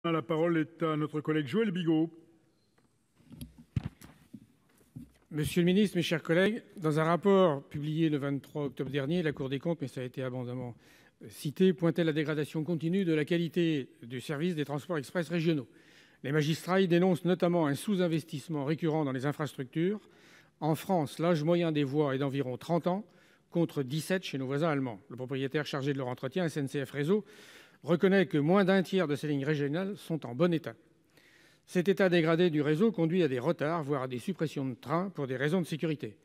La parole est à notre collègue Joël Bigot. Monsieur le ministre, mes chers collègues, dans un rapport publié le 23 octobre dernier, la Cour des comptes, mais ça a été abondamment cité, pointait la dégradation continue de la qualité du service des transports express régionaux. Les magistrats y dénoncent notamment un sous-investissement récurrent dans les infrastructures. En France, l'âge moyen des voies est d'environ 30 ans, contre 17 chez nos voisins allemands. Le propriétaire chargé de leur entretien, SNCF Réseau, reconnaît que moins d'un tiers de ces lignes régionales sont en bon état. Cet état dégradé du réseau conduit à des retards, voire à des suppressions de trains pour des raisons de sécurité.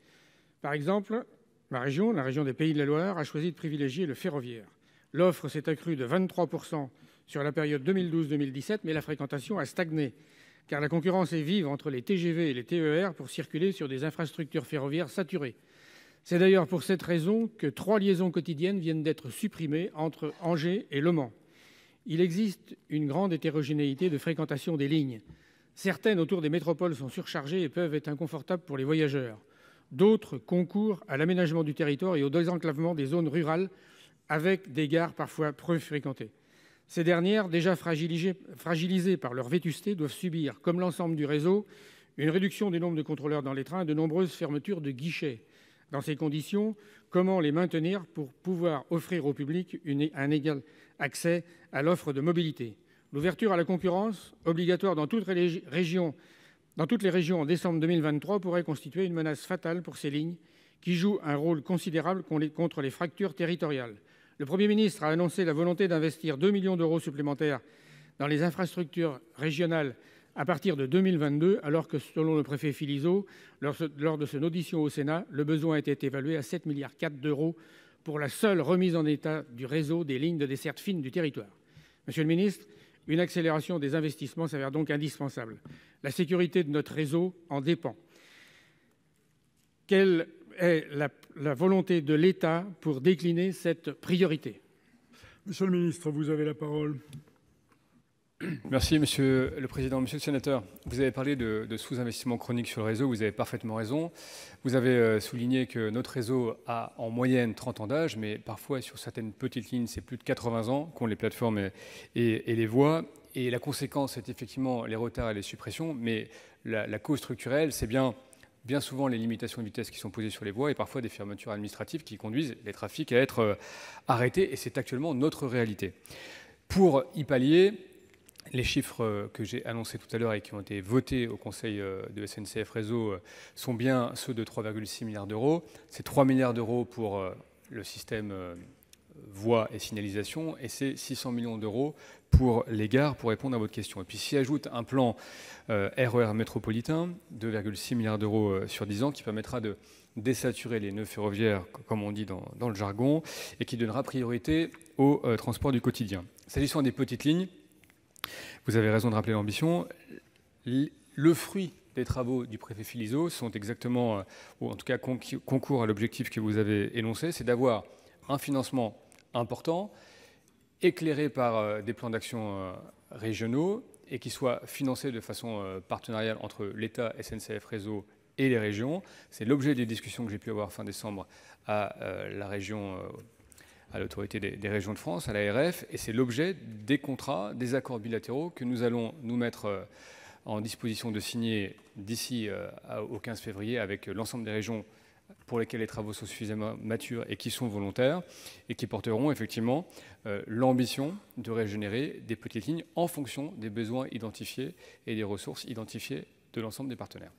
Par exemple, la région des Pays de la Loire, a choisi de privilégier le ferroviaire. L'offre s'est accrue de 23 % sur la période 2012-2017, mais la fréquentation a stagné, car la concurrence est vive entre les TGV et les TER pour circuler sur des infrastructures ferroviaires saturées. C'est d'ailleurs pour cette raison que 3 liaisons quotidiennes viennent d'être supprimées entre Angers et Le Mans. Il existe une grande hétérogénéité de fréquentation des lignes. Certaines autour des métropoles sont surchargées et peuvent être inconfortables pour les voyageurs. D'autres concourent à l'aménagement du territoire et au désenclavement des zones rurales avec des gares parfois peu fréquentées. Ces dernières, déjà fragilisées par leur vétusté, doivent subir, comme l'ensemble du réseau, une réduction du nombre de contrôleurs dans les trains et de nombreuses fermetures de guichets. Dans ces conditions, comment les maintenir pour pouvoir offrir au public un égal accès à l'offre de mobilité ? L'ouverture à la concurrence, obligatoire dans toutes les régions en décembre 2023, pourrait constituer une menace fatale pour ces lignes qui jouent un rôle considérable contre les fractures territoriales. Le Premier ministre a annoncé la volonté d'investir 2 millions d'euros supplémentaires dans les infrastructures régionales à partir de 2022, alors que, selon le préfet Philizot, lors de son audition au Sénat, le besoin était évalué à 7,4 milliards d'euros pour la seule remise en état du réseau des lignes de desserte fine du territoire. Monsieur le ministre, une accélération des investissements s'avère donc indispensable. La sécurité de notre réseau en dépend. Quelle est la volonté de l'État pour décliner cette priorité ? Monsieur le ministre, vous avez la parole. Merci, Monsieur le Président. Monsieur le Sénateur, vous avez parlé de sous-investissement chronique sur le réseau. Vous avez parfaitement raison. Vous avez souligné que notre réseau a en moyenne 30 ans d'âge, mais parfois, sur certaines petites lignes, c'est plus de 80 ans qu'ont les plateformes et les voies. Et la conséquence, c'est effectivement les retards et les suppressions. Mais la cause structurelle, c'est bien souvent les limitations de vitesse qui sont posées sur les voies et parfois des fermetures administratives qui conduisent les trafics à être arrêtés. Et c'est actuellement notre réalité. Pour y pallier, les chiffres que j'ai annoncés tout à l'heure et qui ont été votés au Conseil de SNCF Réseau sont bien ceux de 3,6 milliards d'euros. C'est 3 milliards d'euros pour le système voies et signalisation et c'est 600 millions d'euros pour les gares, pour répondre à votre question. Et puis s'y ajoute un plan RER métropolitain, 2,6 milliards d'euros sur 10 ans, qui permettra de désaturer les nœuds ferroviaires, comme on dit dans le jargon, et qui donnera priorité au transport du quotidien. S'agissant des petites lignes, vous avez raison de rappeler l'ambition. Le fruit des travaux du préfet Philizot sont exactement, ou en tout cas concourent à l'objectif que vous avez énoncé, c'est d'avoir un financement important, éclairé par des plans d'action régionaux et qui soit financé de façon partenariale entre l'État, SNCF Réseau et les régions. C'est l'objet des discussions que j'ai pu avoir fin décembre à la région à l'autorité des régions de France, à l'ARF, et c'est l'objet des contrats, des accords bilatéraux que nous allons nous mettre en disposition de signer d'ici au 15 février avec l'ensemble des régions pour lesquelles les travaux sont suffisamment matures et qui sont volontaires, et qui porteront effectivement l'ambition de régénérer des petites lignes en fonction des besoins identifiés et des ressources identifiées de l'ensemble des partenaires.